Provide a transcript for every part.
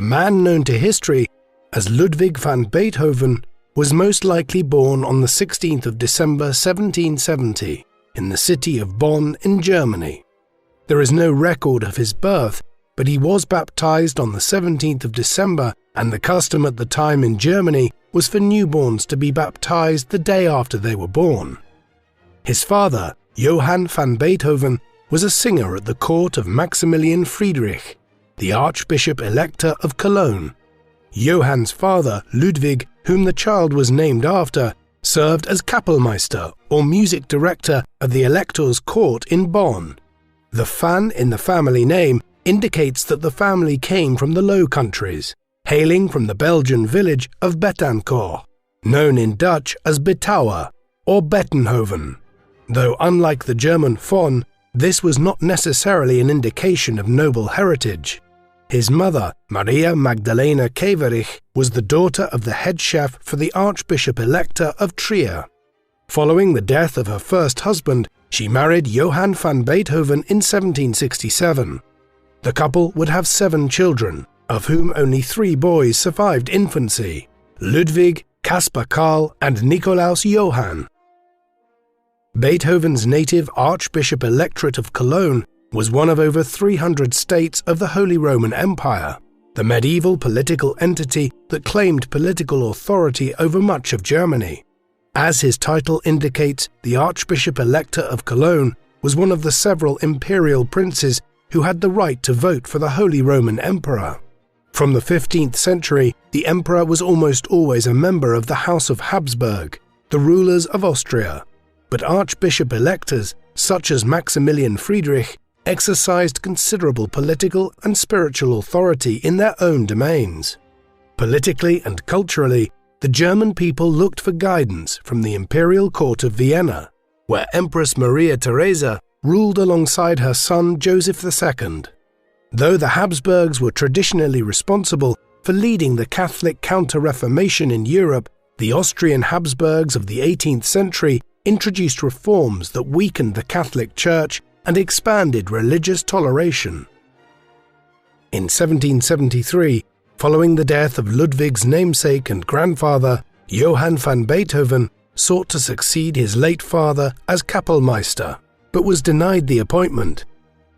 the man known to history as Ludwig van Beethoven was most likely born on the 16th of December 1770 in the city of Bonn in Germany. There is no record of his birth, but he was baptized on the 17th of December, and the custom at the time in Germany was for newborns to be baptized the day after they were born. His father, Johann van Beethoven, was a singer at the court of Maximilian Friedrich, the Archbishop-Elector of Cologne. Johann's father, Ludwig, whom the child was named after, served as Kapellmeister or music director of the Elector's court in Bonn. The van in the family name indicates that the family came from the Low Countries, hailing from the Belgian village of Betancourt, known in Dutch as Betauer or Bettenhoven. Though unlike the German von, this was not necessarily an indication of noble heritage. His mother, Maria Magdalena Keverich, was the daughter of the head chef for the Archbishop-Elector of Trier. Following the death of her first husband, she married Johann van Beethoven in 1767. The couple would have 7 children, of whom only 3 boys survived infancy: Ludwig, Caspar Karl, and Nikolaus Johann. Beethoven's native Archbishop-Electorate of Cologne was one of over 300 states of the Holy Roman Empire, the medieval political entity that claimed political authority over much of Germany. As his title indicates, the Archbishop-Elector of Cologne was one of the several imperial princes who had the right to vote for the Holy Roman Emperor. From the 15th century, the emperor was almost always a member of the House of Habsburg, the rulers of Austria, but archbishop-electors such as Maximilian Friedrich exercised considerable political and spiritual authority in their own domains. Politically and culturally, the German people looked for guidance from the imperial court of Vienna, where Empress Maria Theresa ruled alongside her son Joseph II. Though the Habsburgs were traditionally responsible for leading the Catholic Counter-Reformation in Europe, the Austrian Habsburgs of the 18th century introduced reforms that weakened the Catholic Church and expanded religious toleration. In 1773, following the death of Ludwig's namesake and grandfather, Johann van Beethoven sought to succeed his late father as Kapellmeister, but was denied the appointment.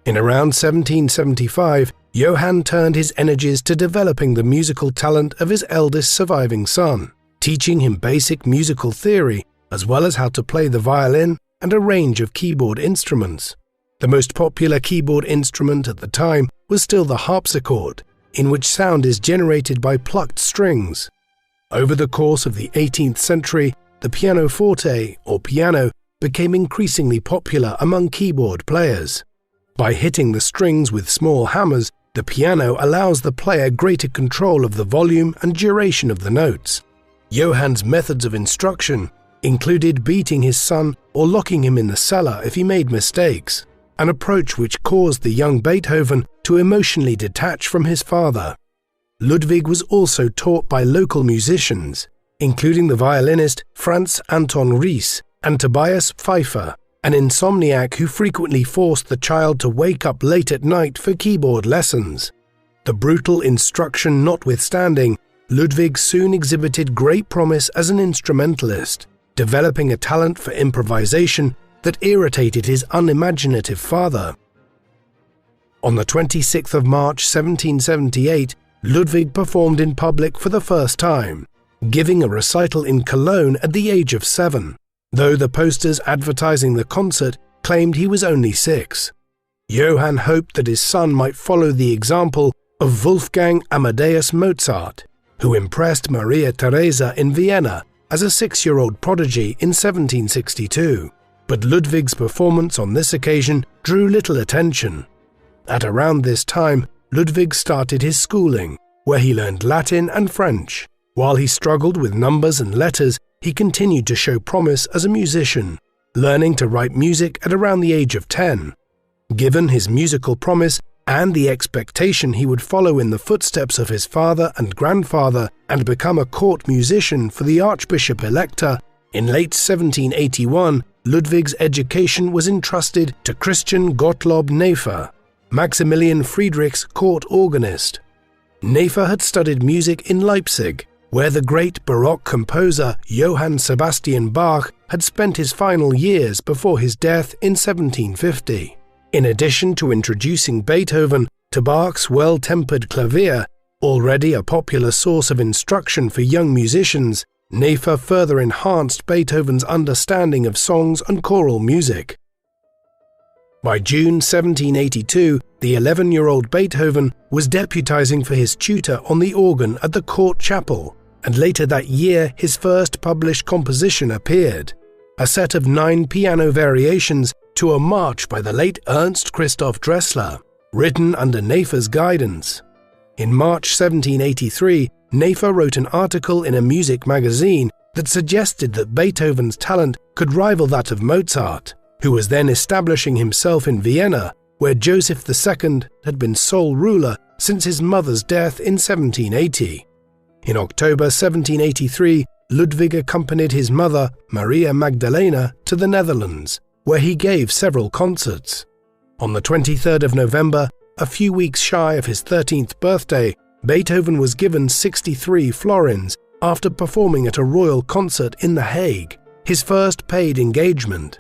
In around 1775, Johann turned his energies to developing the musical talent of his eldest surviving son, teaching him basic musical theory as well as how to play the violin and a range of keyboard instruments. The most popular keyboard instrument at the time was still the harpsichord, in which sound is generated by plucked strings. Over the course of the 18th century, the pianoforte, or piano, became increasingly popular among keyboard players. By hitting the strings with small hammers, the piano allows the player greater control of the volume and duration of the notes. Johann's methods of instruction included beating his son or locking him in the cellar if he made mistakes, an approach which caused the young Beethoven to emotionally detach from his father. Ludwig was also taught by local musicians, including the violinist Franz Anton Ries and Tobias Pfeiffer, an insomniac who frequently forced the child to wake up late at night for keyboard lessons. The brutal instruction notwithstanding, Ludwig soon exhibited great promise as an instrumentalist, developing a talent for improvisation that irritated his unimaginative father. On the 26th of March 1778, Ludwig performed in public for the first time, giving a recital in Cologne at the age of 7, though the posters advertising the concert claimed he was only 6. Johann hoped that his son might follow the example of Wolfgang Amadeus Mozart, who impressed Maria Theresa in Vienna as a 6-year-old prodigy in 1762. But Ludwig's performance on this occasion drew little attention. At around this time, Ludwig started his schooling, where he learned Latin and French. While he struggled with numbers and letters, he continued to show promise as a musician, learning to write music at around the age of 10. Given his musical promise and the expectation he would follow in the footsteps of his father and grandfather and become a court musician for the Archbishop-Elector, in late 1781, Ludwig's education was entrusted to Christian Gottlob Nefer, Maximilian Friedrich's court organist. Nefer had studied music in Leipzig, where the great Baroque composer Johann Sebastian Bach had spent his final years before his death in 1750. In addition to introducing Beethoven to Bach's well-tempered clavier, already a popular source of instruction for young musicians, Nefer further enhanced Beethoven's understanding of songs and choral music. By June 1782, the 11-year-old Beethoven was deputizing for his tutor on the organ at the court chapel, and later that year his first published composition appeared, a set of 9 piano variations to a march by the late Ernst Christoph Dressler, written under Nefer's guidance. In March 1783, Nefer wrote an article in a music magazine that suggested that Beethoven's talent could rival that of Mozart, who was then establishing himself in Vienna, where Joseph II had been sole ruler since his mother's death in 1780. In October 1783, Ludwig accompanied his mother, Maria Magdalena, to the Netherlands, where he gave several concerts. On the 23rd of November, a few weeks shy of his 13th birthday, Beethoven was given 63 florins after performing at a royal concert in The Hague, his first paid engagement.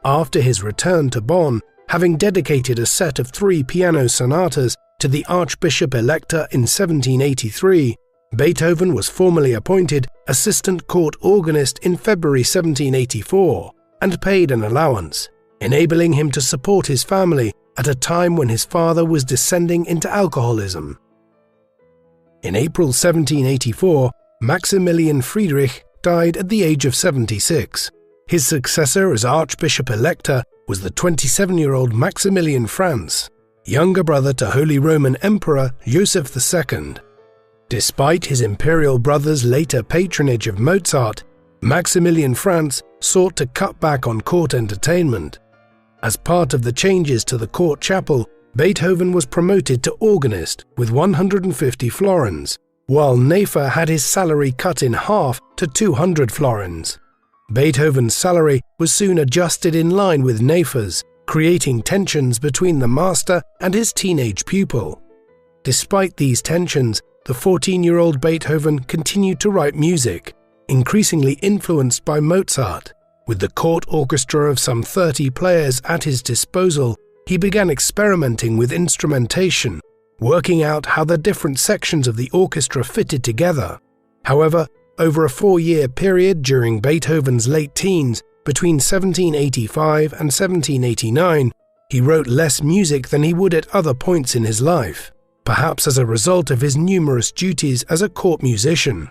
After his return to Bonn, having dedicated a set of 3 piano sonatas to the Archbishop-Elector in 1783, Beethoven was formally appointed assistant court organist in February 1784 and paid an allowance, enabling him to support his family at a time when his father was descending into alcoholism. In April 1784, Maximilian Friedrich died at the age of 76. His successor as Archbishop-Elector was the 27-year-old Maximilian Franz, younger brother to Holy Roman Emperor Joseph II. Despite his imperial brother's later patronage of Mozart, Maximilian Franz sought to cut back on court entertainment. As part of the changes to the court chapel, Beethoven was promoted to organist with 150 florins, while Nefer had his salary cut in half to 200 florins. Beethoven's salary was soon adjusted in line with Nefer's, creating tensions between the master and his teenage pupil. Despite these tensions, the 14-year-old Beethoven continued to write music, increasingly influenced by Mozart. With the court orchestra of some 30 players at his disposal, he began experimenting with instrumentation, working out how the different sections of the orchestra fitted together. However, over a 4-year period during Beethoven's late teens, between 1785 and 1789, he wrote less music than he would at other points in his life, perhaps as a result of his numerous duties as a court musician.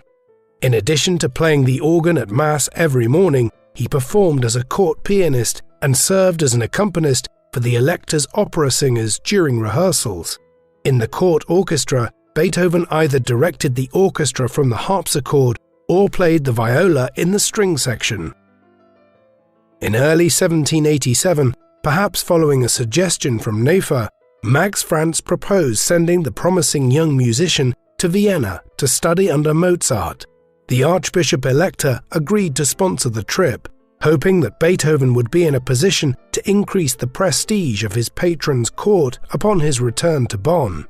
In addition to playing the organ at Mass every morning, he performed as a court pianist and served as an accompanist for the Elector's opera singers during rehearsals. In the court orchestra, Beethoven either directed the orchestra from the harpsichord or played the viola in the string section. In early 1787, perhaps following a suggestion from Nefer, Max Franz proposed sending the promising young musician to Vienna to study under Mozart. The Archbishop-Elector agreed to sponsor the trip, hoping that Beethoven would be in a position to increase the prestige of his patron's court upon his return to Bonn.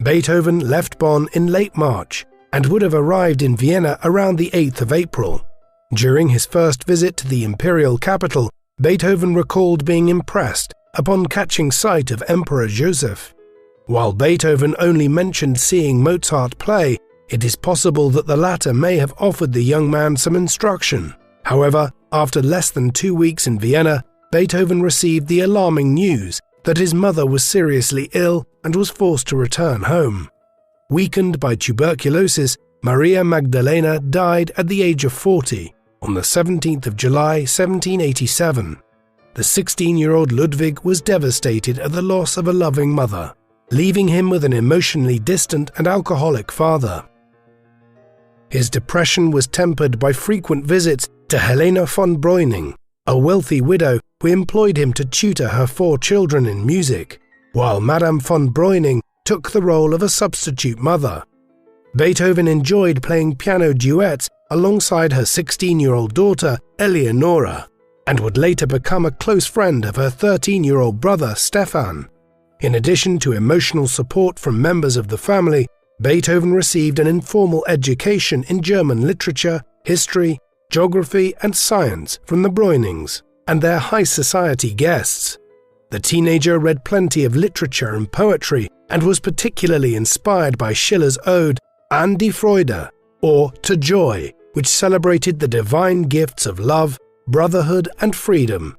Beethoven left Bonn in late March and would have arrived in Vienna around the 8th of April. During his first visit to the imperial capital, Beethoven recalled being impressed upon catching sight of Emperor Joseph. While Beethoven only mentioned seeing Mozart play, it is possible that the latter may have offered the young man some instruction. However, after less than 2 weeks in Vienna, Beethoven received the alarming news that his mother was seriously ill and was forced to return home. Weakened by tuberculosis, Maria Magdalena died at the age of 40 on the 17th of July 1787. The 16-year-old Ludwig was devastated at the loss of a loving mother, leaving him with an emotionally distant and alcoholic father. His depression was tempered by frequent visits to Helena von Breuning, a wealthy widow who employed him to tutor her 4 children in music, while Madame von Breuning took the role of a substitute mother. Beethoven enjoyed playing piano duets alongside her 16-year-old daughter, Eleonora, and would later become a close friend of her 13-year-old brother, Stefan. In addition to emotional support from members of the family, Beethoven received an informal education in German literature, history, geography, and science from the Breunings and their high society guests. The teenager read plenty of literature and poetry and was particularly inspired by Schiller's ode An die Freude, or To Joy, which celebrated the divine gifts of love, brotherhood, and freedom.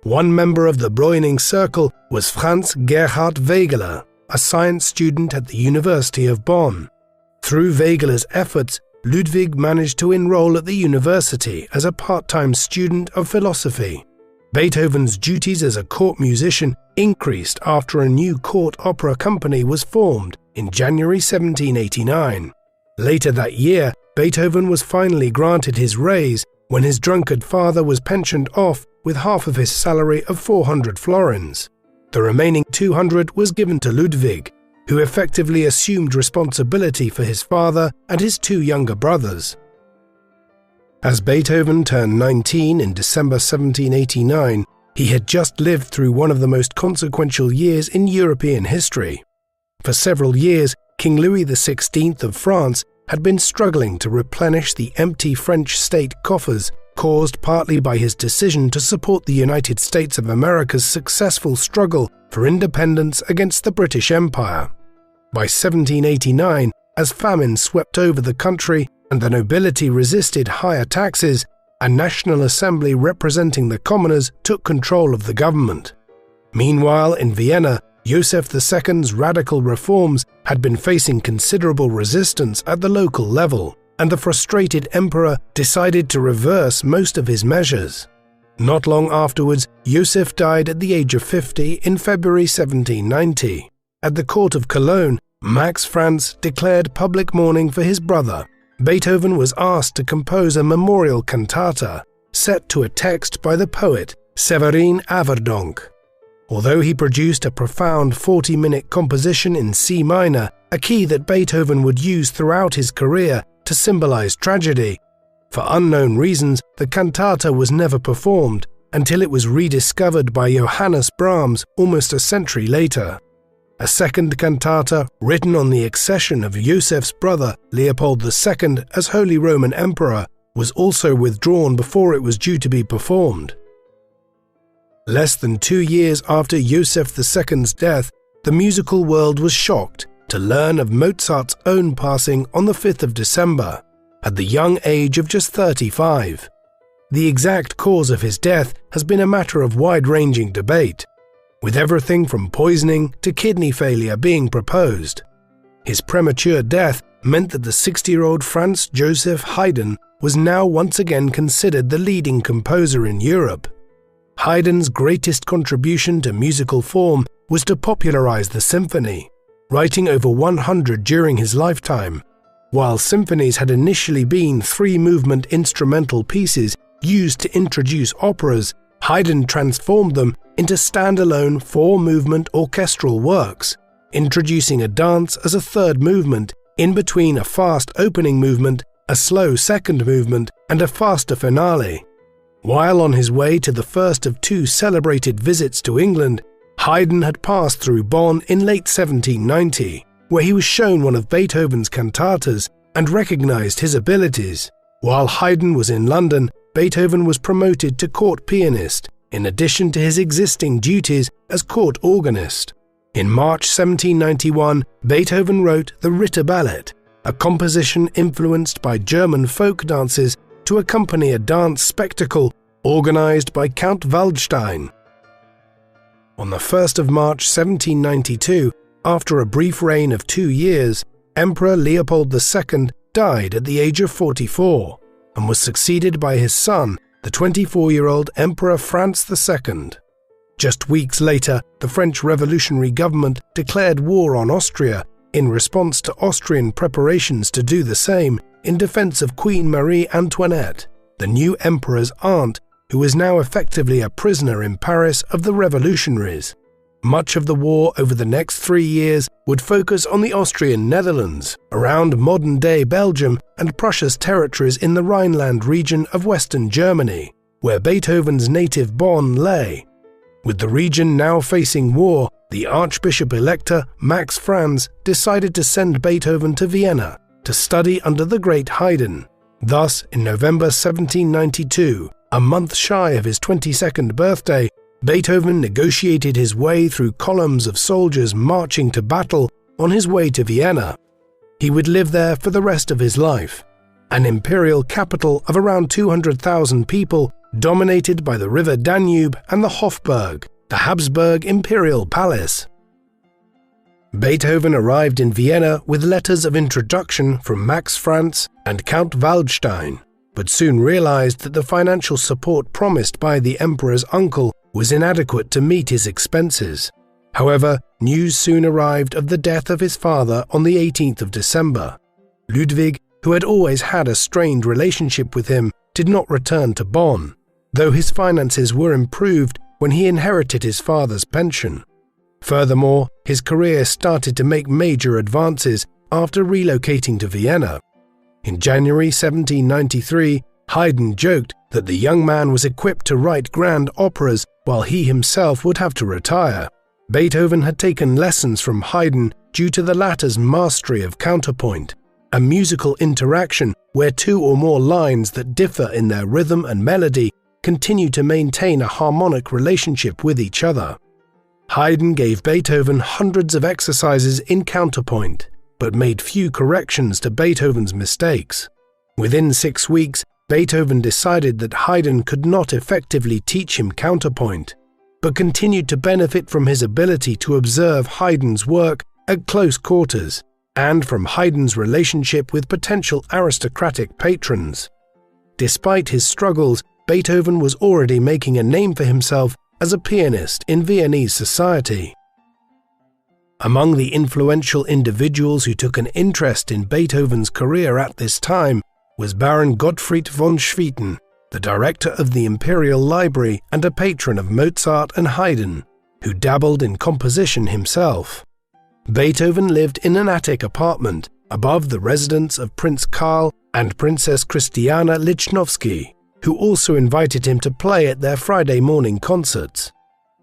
One member of the Breuning circle was Franz Gerhard Wegeler, a science student at the University of Bonn. Through Wegeler's efforts, Ludwig managed to enroll at the university as a part-time student of philosophy. Beethoven's duties as a court musician increased after a new court opera company was formed in January 1789. Later that year, Beethoven was finally granted his raise when his drunkard father was pensioned off with half of his salary of 400 florins. The remaining 200 was given to Ludwig, who effectively assumed responsibility for his father and his two younger brothers. As Beethoven turned 19 in December 1789, he had just lived through one of the most consequential years in European history. For several years, King Louis XVI of France had been struggling to replenish the empty French state coffers, caused partly by his decision to support the United States of America's successful struggle for independence against the British Empire. By 1789, as famine swept over the country and the nobility resisted higher taxes, a National Assembly representing the commoners took control of the government. Meanwhile, in Vienna, Joseph II's radical reforms had been facing considerable resistance at the local level, and the frustrated emperor decided to reverse most of his measures. Not long afterwards, Joseph died at the age of 50 in February 1790. At the court of Cologne, Max Franz declared public mourning for his brother. Beethoven was asked to compose a memorial cantata set to a text by the poet Severin Averdonk. Although he produced a profound 40-minute composition in C minor, a key that Beethoven would use throughout his career to symbolize tragedy, for unknown reasons, the cantata was never performed until it was rediscovered by Johannes Brahms almost a century later. A second cantata, written on the accession of Joseph's brother Leopold II as Holy Roman Emperor, was also withdrawn before it was due to be performed. Less than 2 years after Joseph II's death, the musical world was shocked to learn of Mozart's own passing on the 5th of December, at the young age of just 35. The exact cause of his death has been a matter of wide-ranging debate, with everything from poisoning to kidney failure being proposed. His premature death meant that the 60-year-old Franz Joseph Haydn was now once again considered the leading composer in Europe. Haydn's greatest contribution to musical form was to popularize the symphony, writing over 100 during his lifetime. While symphonies had initially been 3-movement instrumental pieces used to introduce operas, Haydn transformed them into standalone 4-movement orchestral works, introducing a dance as a 3rd movement in between a fast opening movement, a slow 2nd movement, and a faster finale. While on his way to the first of 2 celebrated visits to England, Haydn had passed through Bonn in late 1790, where he was shown one of Beethoven's cantatas and recognized his abilities. While Haydn was in London, Beethoven was promoted to court pianist, in addition to his existing duties as court organist. In March 1791, Beethoven wrote the Ritter Ballet, a composition influenced by German folk dances to accompany a dance spectacle organized by Count Waldstein. On the 1st of March 1792, after a brief reign of 2 years, Emperor Leopold II died at the age of 44 and was succeeded by his son, the 24-year-old Emperor Franz II. Just weeks later, the French revolutionary government declared war on Austria in response to Austrian preparations to do the same in defense of Queen Marie Antoinette, the new emperor's aunt, who was now effectively a prisoner in Paris of the revolutionaries. Much of the war over the next 3 years would focus on the Austrian Netherlands, around modern-day Belgium and Prussia's territories in the Rhineland region of Western Germany, where Beethoven's native Bonn lay. With the region now facing war, the Archbishop-Elector Max Franz decided to send Beethoven to Vienna to study under the great Haydn. Thus, in November 1792, a month shy of his 22nd birthday, Beethoven negotiated his way through columns of soldiers marching to battle on his way to Vienna. He would live there for the rest of his life, an imperial capital of around 200,000 people dominated by the river Danube and the Hofburg, the Habsburg imperial palace. Beethoven arrived in Vienna with letters of introduction from Max Franz and Count Waldstein, but soon realized that the financial support promised by the emperor's uncle was inadequate to meet his expenses. However, news soon arrived of the death of his father on the 18th of December. Ludwig, who had always had a strained relationship with him, did not return to Bonn, though his finances were improved when he inherited his father's pension. Furthermore, his career started to make major advances after relocating to Vienna. In January 1793, Haydn joked that the young man was equipped to write grand operas while he himself would have to retire. Beethoven had taken lessons from Haydn due to the latter's mastery of counterpoint, a musical interaction where two or more lines that differ in their rhythm and melody continue to maintain a harmonic relationship with each other. Haydn gave Beethoven hundreds of exercises in counterpoint, but made few corrections to Beethoven's mistakes. Within 6 weeks, Beethoven decided that Haydn could not effectively teach him counterpoint, but continued to benefit from his ability to observe Haydn's work at close quarters and from Haydn's relationship with potential aristocratic patrons. Despite his struggles, Beethoven was already making a name for himself as a pianist in Viennese society. Among the influential individuals who took an interest in Beethoven's career at this time was Baron Gottfried von Swieten, the director of the Imperial Library and a patron of Mozart and Haydn, who dabbled in composition himself. Beethoven lived in an attic apartment above the residence of Prince Karl and Princess Christiana Lichnowsky, who also invited him to play at their Friday morning concerts.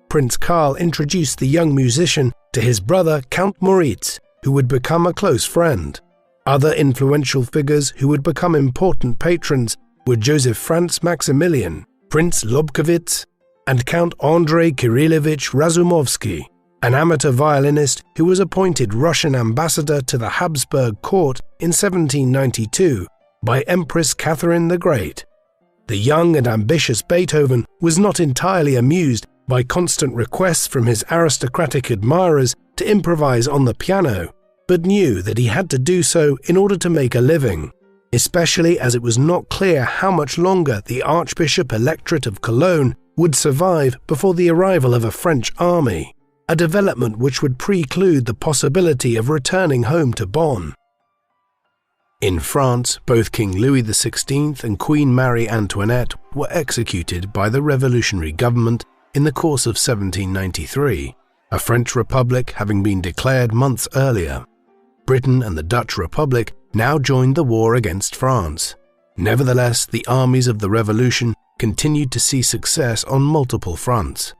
Prince Karl introduced the young musician to his brother Count Moritz, who would become a close friend. Other influential figures who would become important patrons were Joseph Franz Maximilian, Prince Lobkowitz, and Count Andrei Kirillovich Razumovsky, an amateur violinist who was appointed Russian ambassador to the Habsburg court in 1792 by Empress Catherine the Great. The young and ambitious Beethoven was not entirely amused by constant requests from his aristocratic admirers to improvise on the piano, but knew that he had to do so in order to make a living, especially as it was not clear how much longer the Archbishop-Electorate of Cologne would survive before the arrival of a French army, a development which would preclude the possibility of returning home to Bonn. In France, both King Louis XVI and Queen Marie Antoinette were executed by the revolutionary government in the course of 1793, a French Republic having been declared months earlier. Britain and the Dutch Republic now joined the war against France. Nevertheless, the armies of the revolution continued to see success on multiple fronts.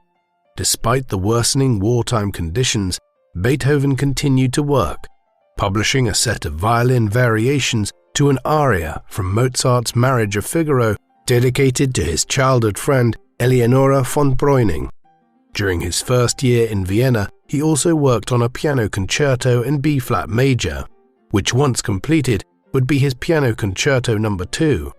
Despite the worsening wartime conditions, Beethoven continued to work, publishing a set of violin variations to an aria from Mozart's Marriage of Figaro dedicated to his childhood friend Eleonora von Breuning. During his first year in Vienna, he also worked on a piano concerto in B-flat major, which once completed would be his Piano Concerto No. 2.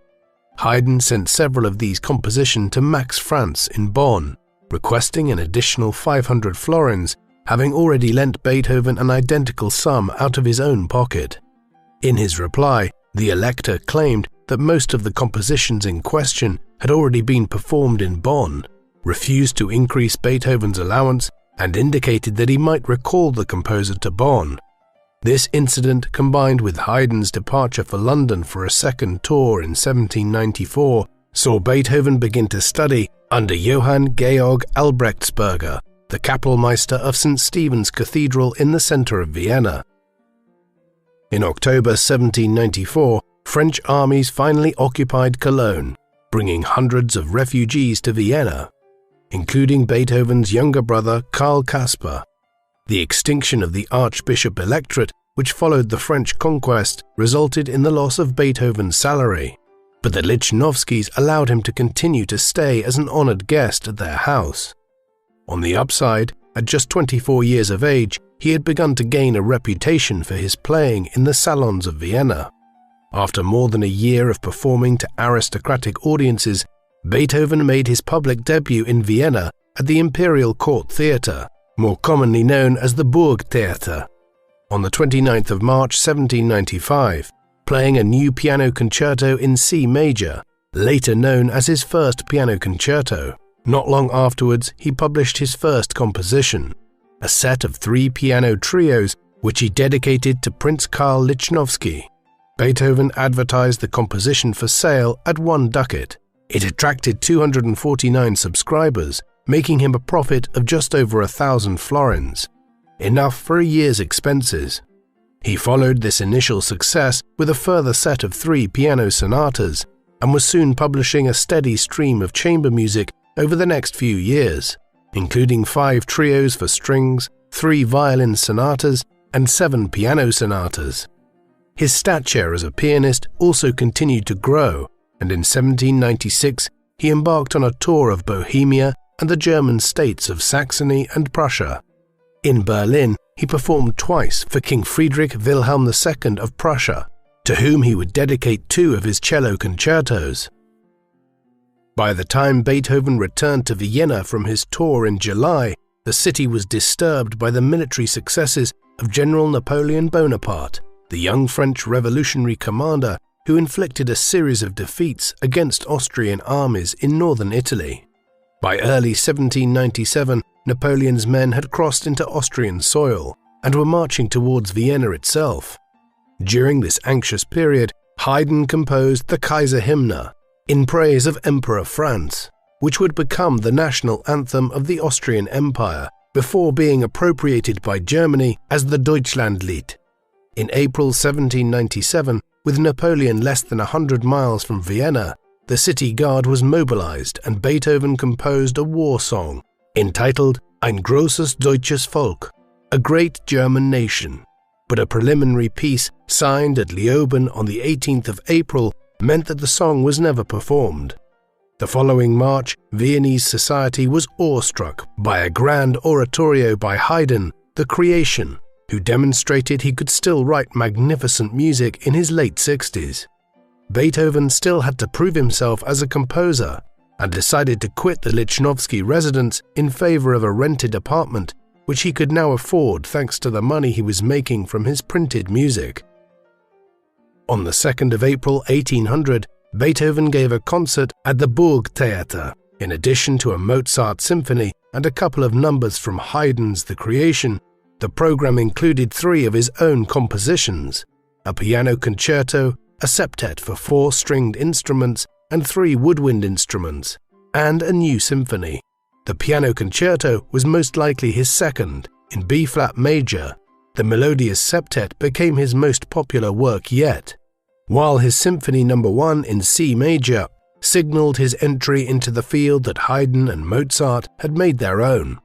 Haydn sent several of these compositions to Max Franz in Bonn, requesting an additional 500 florins, having already lent Beethoven an identical sum out of his own pocket. In his reply, the Elector claimed that most of the compositions in question had already been performed in Bonn, refused to increase Beethoven's allowance, and indicated that he might recall the composer to Bonn. This incident, combined with Haydn's departure for London for a second tour in 1794, saw Beethoven begin to study under Johann Georg Albrechtsberger, the Kapellmeister of St. Stephen's Cathedral in the center of Vienna. In October 1794, French armies finally occupied Cologne, bringing hundreds of refugees to Vienna, including Beethoven's younger brother Karl Caspar. The extinction of the Archbishop Electorate, which followed the French conquest, resulted in the loss of Beethoven's salary, but the Lichnowskis allowed him to continue to stay as an honored guest at their house. On the upside, at just 24 years of age, he had begun to gain a reputation for his playing in the salons of Vienna. After more than a year of performing to aristocratic audiences, Beethoven made his public debut in Vienna at the Imperial Court Theatre, more commonly known as the Burgtheater, on the 29th of March 1795, playing a new piano concerto in C major, later known as his first piano concerto. Not long afterwards, he published his first composition, a set of 3 piano trios which he dedicated to Prince Karl Lichnowsky. Beethoven advertised the composition for sale at 1 ducat. It attracted 249 subscribers, making him a profit of just over 1,000 florins, enough for a year's expenses. He followed this initial success with a further set of 3 piano sonatas and was soon publishing a steady stream of chamber music over the next few years, including 5 trios for strings, 3 violin sonatas, and 7 piano sonatas. His stature as a pianist also continued to grow, and in 1796 he embarked on a tour of Bohemia and the German states of Saxony and Prussia. In Berlin, he performed twice for King Friedrich Wilhelm II of Prussia, to whom he would dedicate 2 of his cello concertos. By the time Beethoven returned to Vienna from his tour in July, the city was disturbed by the military successes of General Napoleon Bonaparte, the young French revolutionary commander who inflicted a series of defeats against Austrian armies in northern Italy. By early 1797, Napoleon's men had crossed into Austrian soil and were marching towards Vienna itself. During this anxious period, Haydn composed the Kaiserhymne in praise of Emperor Franz, which would become the national anthem of the Austrian Empire before being appropriated by Germany as the Deutschlandlied. In April 1797, with Napoleon less than 100 miles from Vienna, the city guard was mobilized and Beethoven composed a war song entitled Ein großes deutsches Volk, a great German nation. But a preliminary peace signed at Leoben on the 18th of April meant that the song was never performed. The following March, Viennese society was awestruck by a grand oratorio by Haydn, The Creation, who demonstrated he could still write magnificent music in his late 60s. Beethoven still had to prove himself as a composer and decided to quit the Lichnowsky residence in favor of a rented apartment, which he could now afford thanks to the money he was making from his printed music. On the 2nd of April 1800, Beethoven gave a concert at the Burgtheater. In addition to a Mozart symphony and a couple of numbers from Haydn's The Creation, the program included 3 of his own compositions, a piano concerto, a septet for 4 stringed instruments and 3 woodwind instruments, and a new symphony. The piano concerto was most likely his second, in B-flat major. The melodious septet became his most popular work yet, while his Symphony No. 1 in C major signaled his entry into the field that Haydn and Mozart had made their own.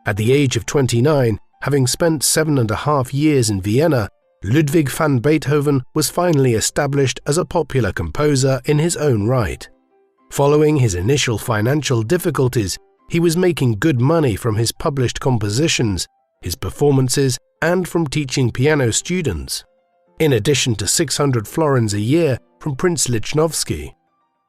At the age of 29, having spent 7.5 years in Vienna, Ludwig van Beethoven was finally established as a popular composer in his own right. Following his initial financial difficulties, he was making good money from his published compositions, his performances, and from teaching piano students, in addition to 600 florins a year from Prince Lichnowsky.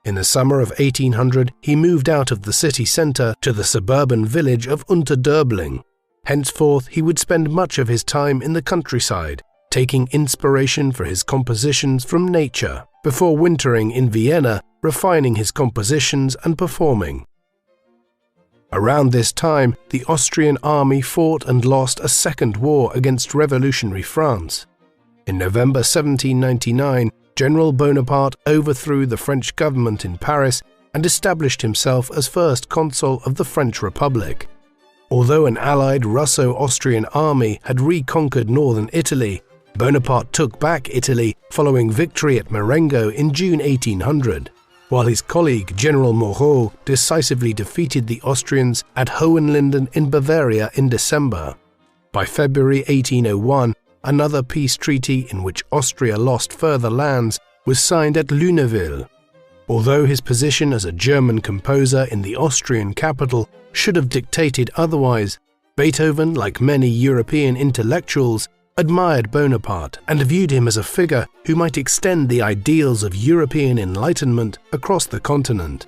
In the summer of 1800, he moved out of the city centre to the suburban village of Unterdöbling. Henceforth, he would spend much of his time in the countryside, taking inspiration for his compositions from nature, before wintering in Vienna, refining his compositions and performing. Around this time, the Austrian army fought and lost a second war against revolutionary France. In November 1799, General Bonaparte overthrew the French government in Paris and established himself as first consul of the French Republic. Although an allied Russo-Austrian army had reconquered northern Italy, Bonaparte took back Italy following victory at Marengo in June 1800, while his colleague General Moreau decisively defeated the Austrians at Hohenlinden in Bavaria in December. By February 1801, another peace treaty in which Austria lost further lands was signed at Unveiled. Although his position as a German composer in the Austrian capital should have dictated otherwise, Beethoven, like many European intellectuals, admired Bonaparte and viewed him as a figure who might extend the ideals of European enlightenment across the continent.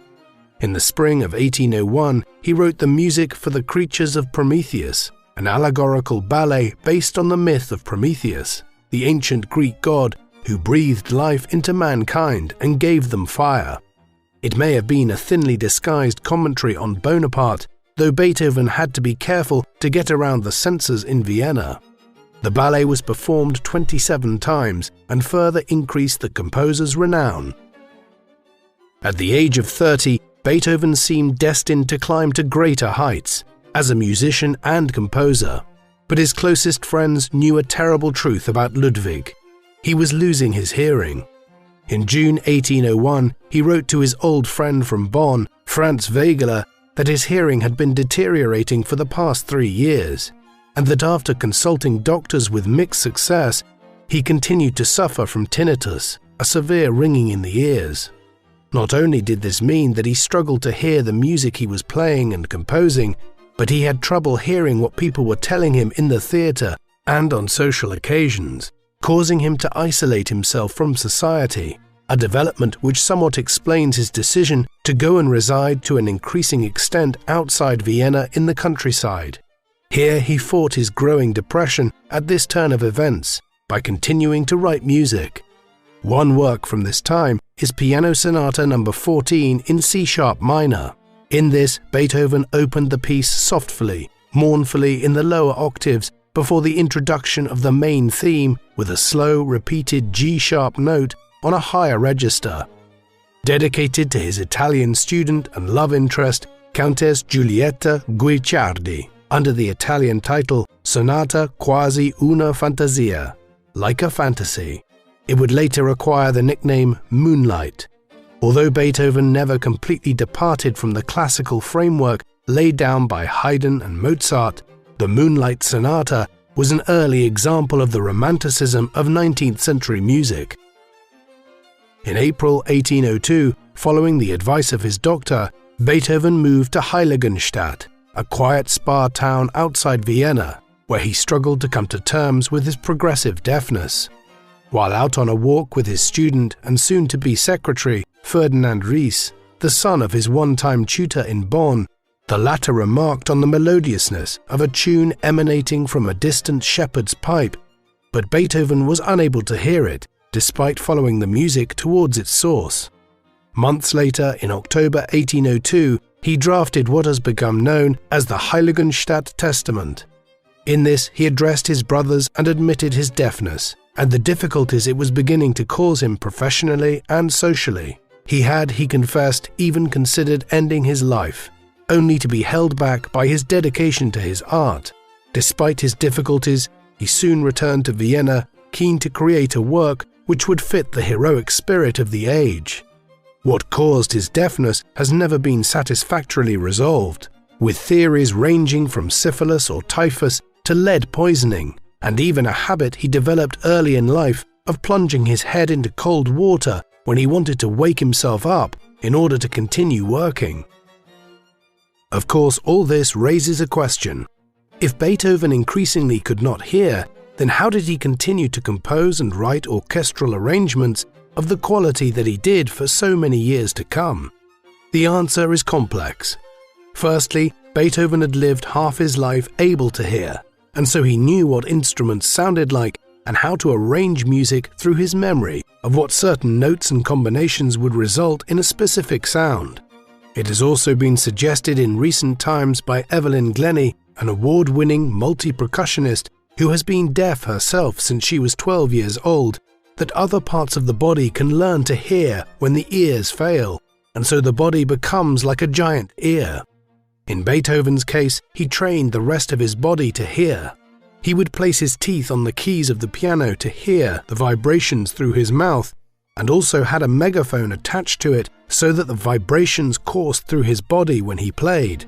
In the spring of 1801, he wrote the music for The Creatures of Prometheus, an allegorical ballet based on the myth of Prometheus, the ancient Greek god who breathed life into mankind and gave them fire. It may have been a thinly disguised commentary on Bonaparte, though Beethoven had to be careful to get around the censors in Vienna. The ballet was performed 27 times and further increased the composer's renown. At the age of 30, Beethoven seemed destined to climb to greater heights as a musician and composer, but his closest friends knew a terrible truth about Ludwig. He was losing his hearing. In June 1801, he wrote to his old friend from Bonn, Franz Wegeler, that his hearing had been deteriorating for the past 3 years, and that after consulting doctors with mixed success, he continued to suffer from tinnitus, a severe ringing in the ears. Not only did this mean that he struggled to hear the music he was playing and composing, but he had trouble hearing what people were telling him in the theatre and on social occasions, causing him to isolate himself from society, a development which somewhat explains his decision to go and reside to an increasing extent outside Vienna in the countryside. Here he fought his growing depression at this turn of events by continuing to write music. One work from this time is Piano Sonata No. 14 in C-sharp minor. In this, Beethoven opened the piece softly, mournfully in the lower octaves before the introduction of the main theme with a slow, repeated G-sharp note on a higher register. Dedicated to his Italian student and love interest, Countess Giulietta Guicciardi, under the Italian title Sonata Quasi una Fantasia, like a fantasy. It would later acquire the nickname Moonlight. Although Beethoven never completely departed from the classical framework laid down by Haydn and Mozart, the Moonlight Sonata was an early example of the Romanticism of 19th century music. In April 1802, following the advice of his doctor, Beethoven moved to Heiligenstadt, a quiet spa town outside Vienna, where he struggled to come to terms with his progressive deafness. While out on a walk with his student and soon-to-be secretary, Ferdinand Ries, the son of his one-time tutor in Bonn, the latter remarked on the melodiousness of a tune emanating from a distant shepherd's pipe, but Beethoven was unable to hear it, despite following the music towards its source. Months later, in October 1802, he drafted what has become known as the Heiligenstadt Testament. In this, he addressed his brothers and admitted his deafness, and the difficulties it was beginning to cause him professionally and socially. He had, he confessed, even considered ending his life, only to be held back by his dedication to his art. Despite his difficulties, he soon returned to Vienna, keen to create a work which would fit the heroic spirit of the age. What caused his deafness has never been satisfactorily resolved, with theories ranging from syphilis or typhus to lead poisoning, and even a habit he developed early in life of plunging his head into cold water when he wanted to wake himself up in order to continue working. Of course, all this raises a question. If Beethoven increasingly could not hear, then how did he continue to compose and write orchestral arrangements of the quality that he did for so many years to come? The answer is complex. Firstly, Beethoven had lived half his life able to hear, and so he knew what instruments sounded like and how to arrange music through his memory of what certain notes and combinations would result in a specific sound. It has also been suggested in recent times by Evelyn Glennie, an award-winning multi-percussionist who has been deaf herself since she was 12 years old, that other parts of the body can learn to hear when the ears fail, and so the body becomes like a giant ear. In Beethoven's case, he trained the rest of his body to hear. He would place his teeth on the keys of the piano to hear the vibrations through his mouth, and also had a megaphone attached to it so that the vibrations coursed through his body when he played.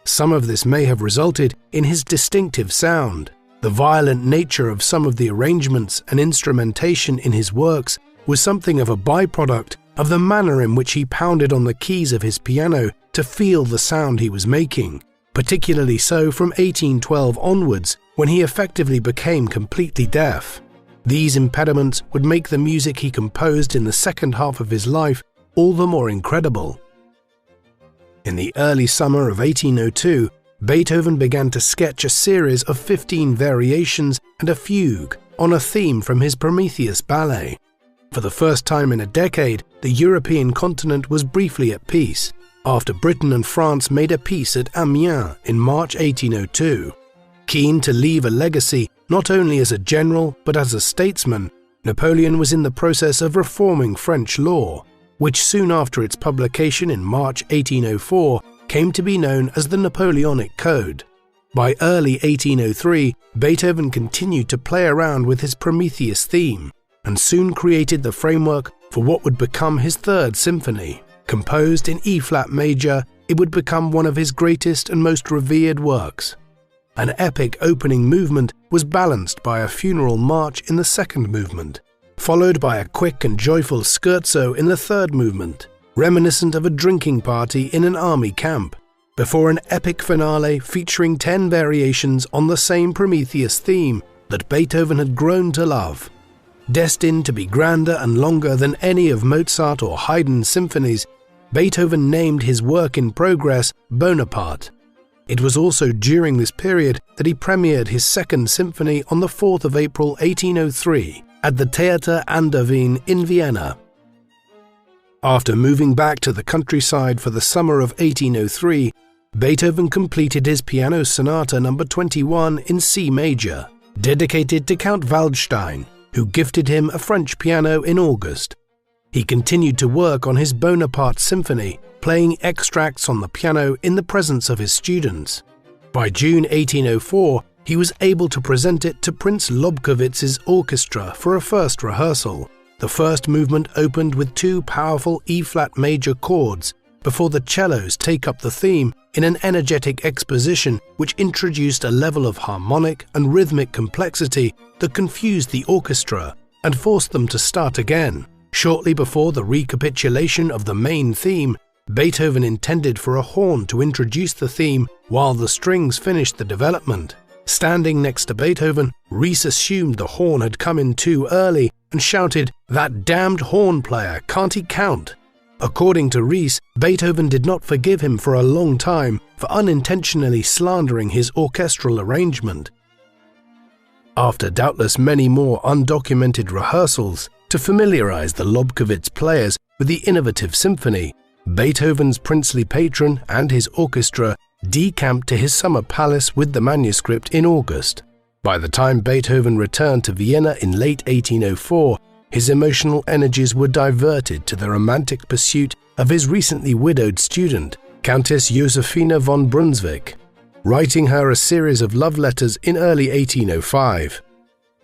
Some of this may have resulted in his distinctive sound, The violent nature of some of the arrangements and instrumentation in his works was something of a byproduct of the manner in which he pounded on the keys of his piano to feel the sound he was making, particularly so from 1812 onwards, when he effectively became completely deaf. These impediments would make the music he composed in the second half of his life all the more incredible. In the early summer of 1802, Beethoven began to sketch a series of 15 variations and a fugue on a theme from his Prometheus ballet. For the first time in a decade, the European continent was briefly at peace, after Britain and France made a peace at Amiens in March 1802. Keen to leave a legacy not only as a general but as a statesman, Napoleon was in the process of reforming French law, which soon after its publication in March 1804 came to be known as the Napoleonic Code. By early 1803, Beethoven continued to play around with his Prometheus theme, and soon created the framework for what would become his Third Symphony. Composed in E-flat major, it would become one of his greatest and most revered works. An epic opening movement was balanced by a funeral march in the second movement, followed by a quick and joyful scherzo in the third movement, reminiscent of a drinking party in an army camp, before an epic finale featuring 10 variations on the same Prometheus theme that Beethoven had grown to love. Destined to be grander and longer than any of Mozart or Haydn's symphonies, Beethoven named his work in progress Bonaparte. It was also during this period that he premiered his Second Symphony on the 4th of April 1803 at the Theater an der Wien in Vienna. After moving back to the countryside for the summer of 1803, Beethoven completed his Piano Sonata No. 21 in C major, dedicated to Count Waldstein, who gifted him a French piano in August. He continued to work on his Bonaparte Symphony, playing extracts on the piano in the presence of his students. By June 1804, he was able to present it to Prince Lobkowitz's orchestra for a first rehearsal. The first movement opened with 2 powerful E-flat major chords before the cellos take up the theme in an energetic exposition which introduced a level of harmonic and rhythmic complexity that confused the orchestra and forced them to start again. Shortly before the recapitulation of the main theme, Beethoven intended for a horn to introduce the theme while the strings finished the development. Standing next to Beethoven, Ries assumed the horn had come in too early and shouted, "That damned horn player, can't he count?" According to Ries, Beethoven did not forgive him for a long time for unintentionally slandering his orchestral arrangement. After doubtless many more undocumented rehearsals to familiarize the Lobkowitz players with the innovative symphony, Beethoven's princely patron and his orchestra decamped to his summer palace with the manuscript in August. By the time Beethoven returned to Vienna in late 1804, his emotional energies were diverted to the romantic pursuit of his recently widowed student, Countess Josephine von Brunswick, writing her a series of love letters in early 1805.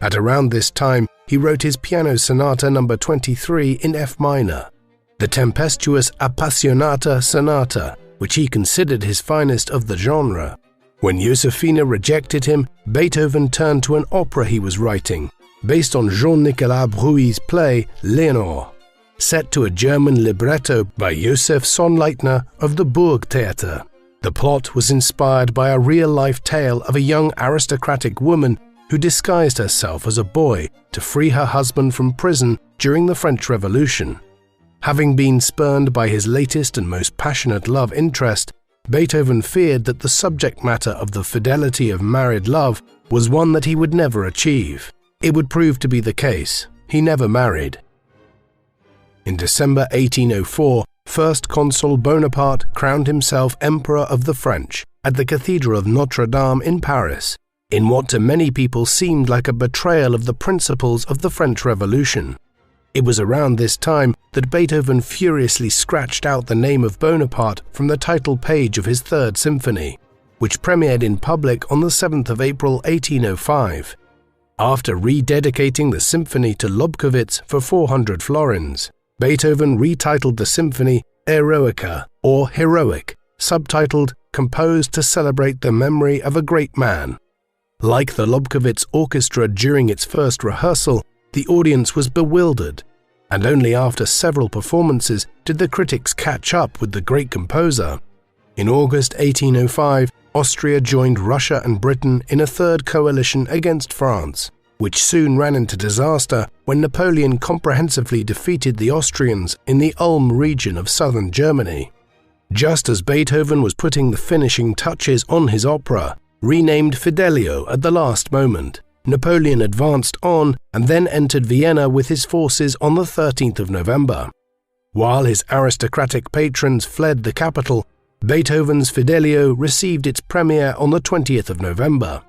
At around this time, he wrote his Piano Sonata No. 23 in F minor, the tempestuous Appassionata Sonata, which he considered his finest of the genre. When Josephine rejected him, Beethoven turned to an opera he was writing, based on Jean-Nicolas Bruey's play Leonore, set to a German libretto by Josef Sonnleitner of the Burgtheater. The plot was inspired by a real-life tale of a young aristocratic woman who disguised herself as a boy to free her husband from prison during the French Revolution. Having been spurned by his latest and most passionate love interest, Beethoven feared that the subject matter of the fidelity of married love was one that he would never achieve. It would prove to be the case. He never married. In December 1804, First Consul Bonaparte crowned himself Emperor of the French at the Cathedral of Notre Dame in Paris, in what to many people seemed like a betrayal of the principles of the French Revolution. It was around this time that Beethoven furiously scratched out the name of Bonaparte from the title page of his Third Symphony, which premiered in public on the 7th of April 1805. After rededicating the symphony to Lobkowitz for 400 florins, Beethoven retitled the symphony Eroica, or Heroic, subtitled Composed to Celebrate the Memory of a Great Man. Like the Lobkowitz Orchestra during its first rehearsal, the audience was bewildered, and only after several performances did the critics catch up with the great composer. In August 1805, Austria joined Russia and Britain in a third coalition against France, which soon ran into disaster when Napoleon comprehensively defeated the Austrians in the Ulm region of southern Germany. Just as Beethoven was putting the finishing touches on his opera, renamed Fidelio at the last moment, Napoleon advanced on and then entered Vienna with his forces on the 13th of November. While his aristocratic patrons fled the capital, Beethoven's Fidelio received its premiere on the 20th of November.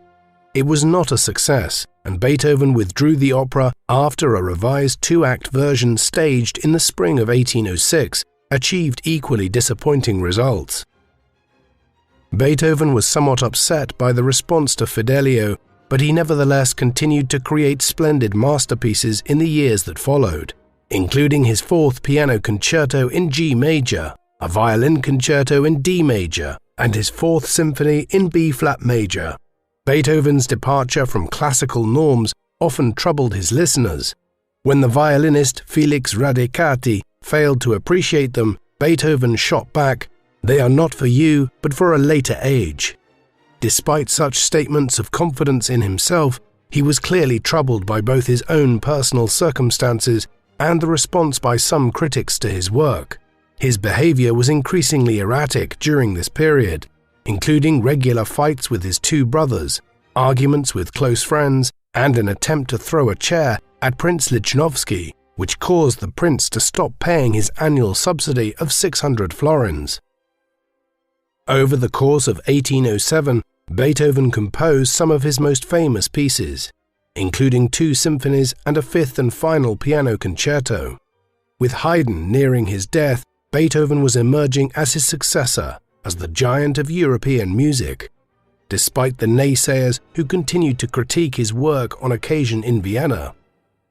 It was not a success, and Beethoven withdrew the opera after a revised two-act version staged in the spring of 1806 achieved equally disappointing results. Beethoven was somewhat upset by the response to Fidelio, but he nevertheless continued to create splendid masterpieces in the years that followed, including his fourth piano concerto in G major, a violin concerto in D major, and his fourth symphony in B-flat major. Beethoven's departure from classical norms often troubled his listeners. When the violinist Felix Radicati failed to appreciate them, Beethoven shot back, "They are not for you, but for a later age." Despite such statements of confidence in himself, he was clearly troubled by both his own personal circumstances and the response by some critics to his work. His behavior was increasingly erratic during this period, including regular fights with his two brothers, arguments with close friends, and an attempt to throw a chair at Prince Lichnowsky, which caused the prince to stop paying his annual subsidy of 600 florins. Over the course of 1807, Beethoven composed some of his most famous pieces, including 2 symphonies and a 5th and final piano concerto. With Haydn nearing his death, Beethoven was emerging as his successor, as the giant of European music. Despite the naysayers who continued to critique his work on occasion in Vienna.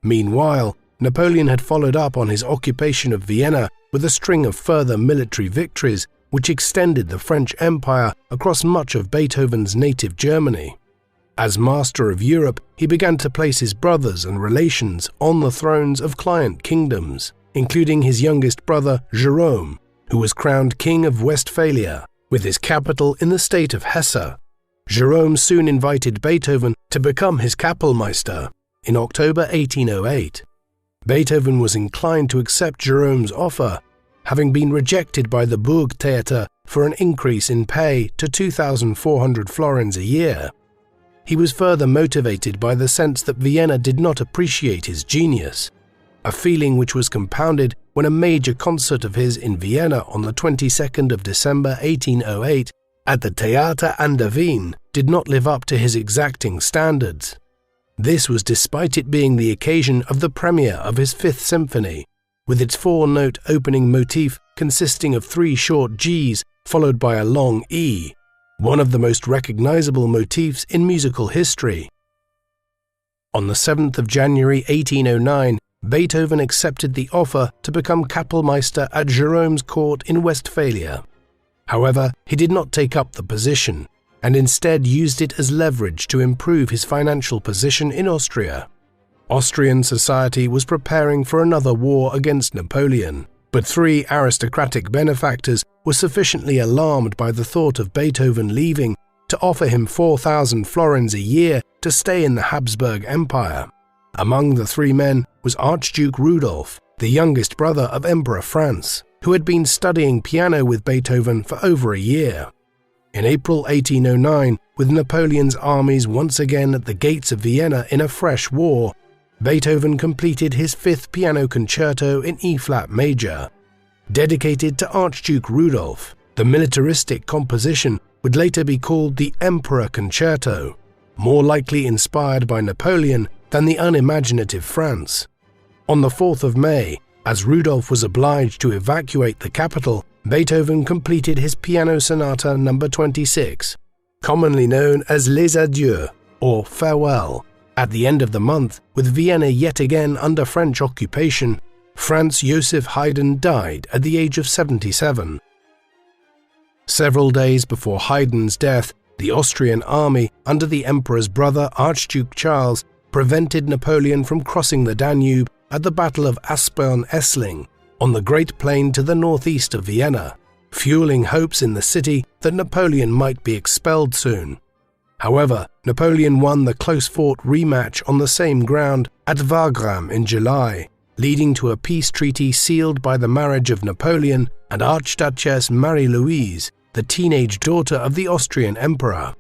Meanwhile, Napoleon had followed up on his occupation of Vienna with a string of further military victories which extended the French Empire across much of Beethoven's native Germany. As master of Europe, he began to place his brothers and relations on the thrones of client kingdoms, including his youngest brother Jerome, who was crowned King of Westphalia, with his capital in the state of Hesse. Jerome soon invited Beethoven to become his Kapellmeister in October 1808. Beethoven was inclined to accept Jerome's offer, having been rejected by the Burgtheater for an increase in pay to 2,400 florins a year. He was further motivated by the sense that Vienna did not appreciate his genius, a feeling which was compounded when a major concert of his in Vienna on the 22nd of December 1808 at the Theater an der Wien did not live up to his exacting standards. This was despite it being the occasion of the premiere of his 5th symphony, with its 4-note opening motif consisting of 3 short Gs followed by a long E, one of the most recognizable motifs in musical history. On the 7th of January 1809, Beethoven accepted the offer to become Kapellmeister at Jerome's court in Westphalia. However, he did not take up the position, and instead used it as leverage to improve his financial position in Austria. Austrian society was preparing for another war against Napoleon, but 3 aristocratic benefactors were sufficiently alarmed by the thought of Beethoven leaving to offer him 4,000 florins a year to stay in the Habsburg Empire. Among the 3 men was Archduke Rudolf, the youngest brother of Emperor Franz, who had been studying piano with Beethoven for over a year. In April 1809, with Napoleon's armies once again at the gates of Vienna in a fresh war, Beethoven completed his 5th piano concerto in E-flat major. Dedicated to Archduke Rudolf, the militaristic composition would later be called the Emperor Concerto, more likely inspired by Napoleon than the unimaginative Franz. On the 4th of May, as Rudolf was obliged to evacuate the capital, Beethoven completed his Piano Sonata No. 26, commonly known as Les Adieux, or Farewell. At the end of the month, with Vienna yet again under French occupation, Franz Joseph Haydn died at the age of 77. Several days before Haydn's death, the Austrian army under the emperor's brother Archduke Charles prevented Napoleon from crossing the Danube at the Battle of Aspern-Essling on the Great Plain to the northeast of Vienna, fueling hopes in the city that Napoleon might be expelled soon. However, Napoleon won the close-fought rematch on the same ground at Wagram in July, leading to a peace treaty sealed by the marriage of Napoleon and Archduchess Marie-Louise, the teenage daughter of the Austrian emperor.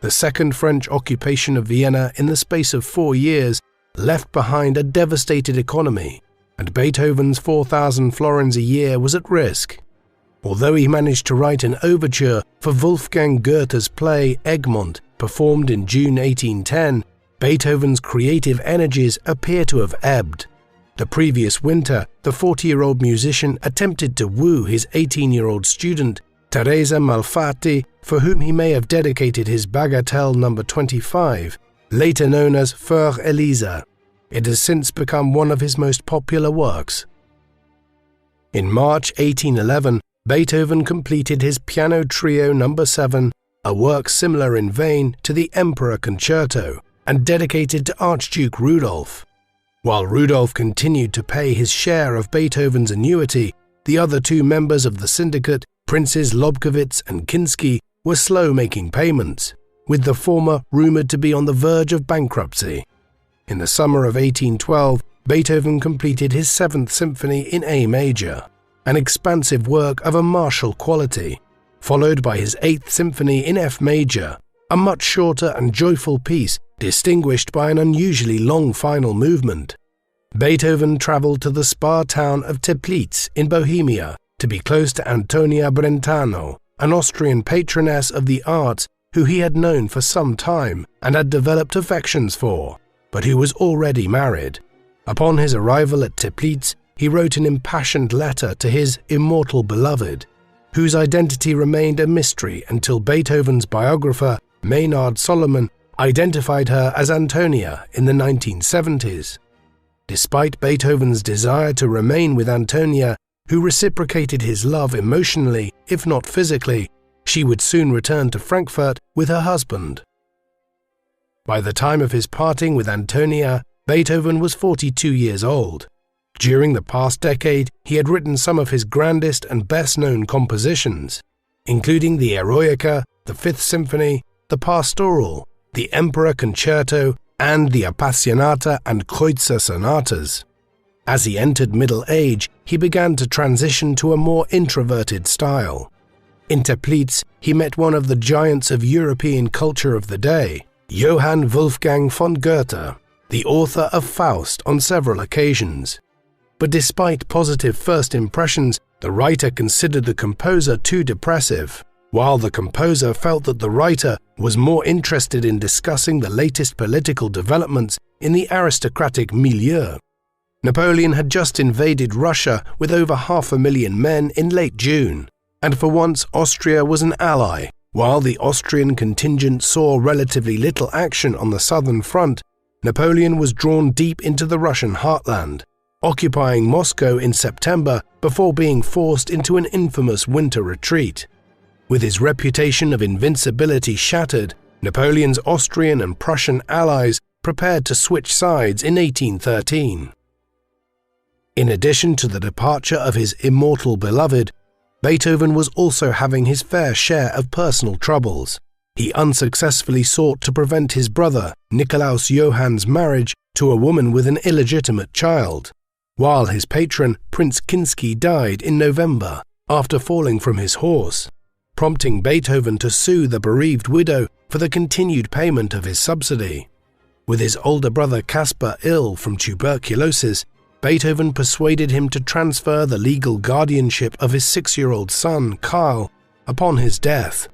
The second French occupation of Vienna in the space of 4 years left behind a devastated economy, and Beethoven's 4,000 florins a year was at risk. Although he managed to write an overture for Wolfgang Goethe's play Egmont, performed in June 1810, Beethoven's creative energies appear to have ebbed. The previous winter, the 40-year-old musician attempted to woo his 18-year-old student, Teresa Malfatti, for whom he may have dedicated his Bagatelle No. 25, later known as Für Elisa. It has since become one of his most popular works. In March 1811, Beethoven completed his Piano Trio No. 7, a work similar in vein to the Emperor Concerto, and dedicated to Archduke Rudolph. While Rudolph continued to pay his share of Beethoven's annuity, the other two members of the syndicate, Princes Lobkowitz and Kinsky, were slow making payments, with the former rumoured to be on the verge of bankruptcy. In the summer of 1812, Beethoven completed his 7th Symphony in A major, an expansive work of a martial quality, followed by his 8th Symphony in F major, a much shorter and joyful piece distinguished by an unusually long final movement. Beethoven travelled to the spa town of Teplitz in Bohemia to be close to Antonia Brentano, an Austrian patroness of the arts who he had known for some time and had developed affections for, but who was already married. Upon his arrival at Teplitz, he wrote an impassioned letter to his immortal beloved, whose identity remained a mystery until Beethoven's biographer, Maynard Solomon, identified her as Antonia in the 1970s. Despite Beethoven's desire to remain with Antonia, who reciprocated his love emotionally, if not physically, she would soon return to Frankfurt with her husband. By the time of his parting with Antonia, Beethoven was 42 years old. During the past decade, he had written some of his grandest and best-known compositions, including the Eroica, the 5th Symphony, the Pastoral, the Emperor Concerto, and the Appassionata and Kreutzer sonatas. As he entered middle age, he began to transition to a more introverted style. In Teplitz, he met one of the giants of European culture of the day, Johann Wolfgang von Goethe, the author of Faust, on several occasions. But despite positive first impressions, the writer considered the composer too depressive, while the composer felt that the writer was more interested in discussing the latest political developments in the aristocratic milieu. Napoleon had just invaded Russia with over 500,000 men in late June, and for once Austria was an ally. While the Austrian contingent saw relatively little action on the southern front, Napoleon was drawn deep into the Russian heartland, occupying Moscow in September before being forced into an infamous winter retreat. With his reputation of invincibility shattered, Napoleon's Austrian and Prussian allies prepared to switch sides in 1813. In addition to the departure of his immortal beloved, Beethoven was also having his fair share of personal troubles. He unsuccessfully sought to prevent his brother Nikolaus Johann's marriage to a woman with an illegitimate child, while his patron Prince Kinsky died in November after falling from his horse, prompting Beethoven to sue the bereaved widow for the continued payment of his subsidy. With his older brother Caspar ill from tuberculosis, Beethoven persuaded him to transfer the legal guardianship of his 6-year-old son, Karl, upon his death.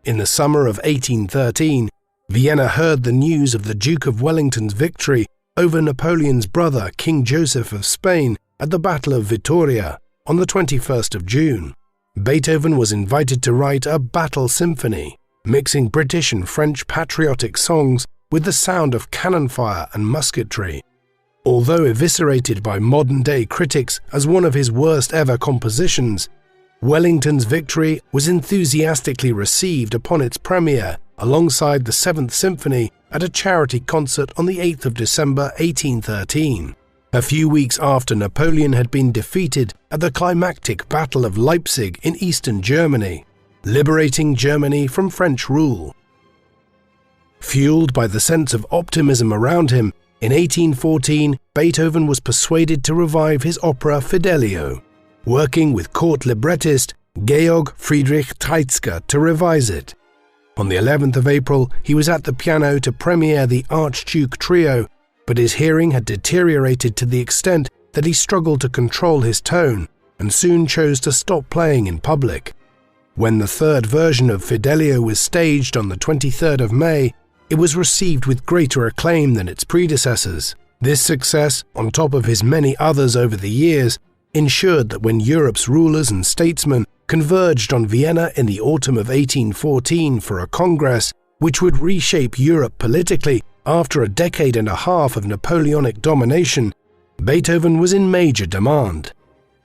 In the summer of 1813, Vienna heard the news of the Duke of Wellington's victory over Napoleon's brother, King Joseph of Spain, at the Battle of Vittoria on the 21st of June. Beethoven was invited to write a battle symphony, mixing British and French patriotic songs with the sound of cannon fire and musketry. Although eviscerated by modern-day critics as one of his worst-ever compositions, Wellington's victory was enthusiastically received upon its premiere alongside the Seventh Symphony at a charity concert on the 8th of December 1813, a few weeks after Napoleon had been defeated at the climactic Battle of Leipzig in eastern Germany, liberating Germany from French rule. Fueled by the sense of optimism around him, in 1814 Beethoven was persuaded to revive his opera Fidelio, working with court librettist Georg Friedrich Treitschke to revise it. On the 11th of April, he was at the piano to premiere the Archduke Trio, but his hearing had deteriorated to the extent that he struggled to control his tone and soon chose to stop playing in public. When the third version of Fidelio was staged on the 23rd of May, it was received with greater acclaim than its predecessors. This success, on top of his many others over the years, ensured that when Europe's rulers and statesmen converged on Vienna in the autumn of 1814 for a congress which would reshape Europe politically after a decade and a half of Napoleonic domination, Beethoven was in major demand.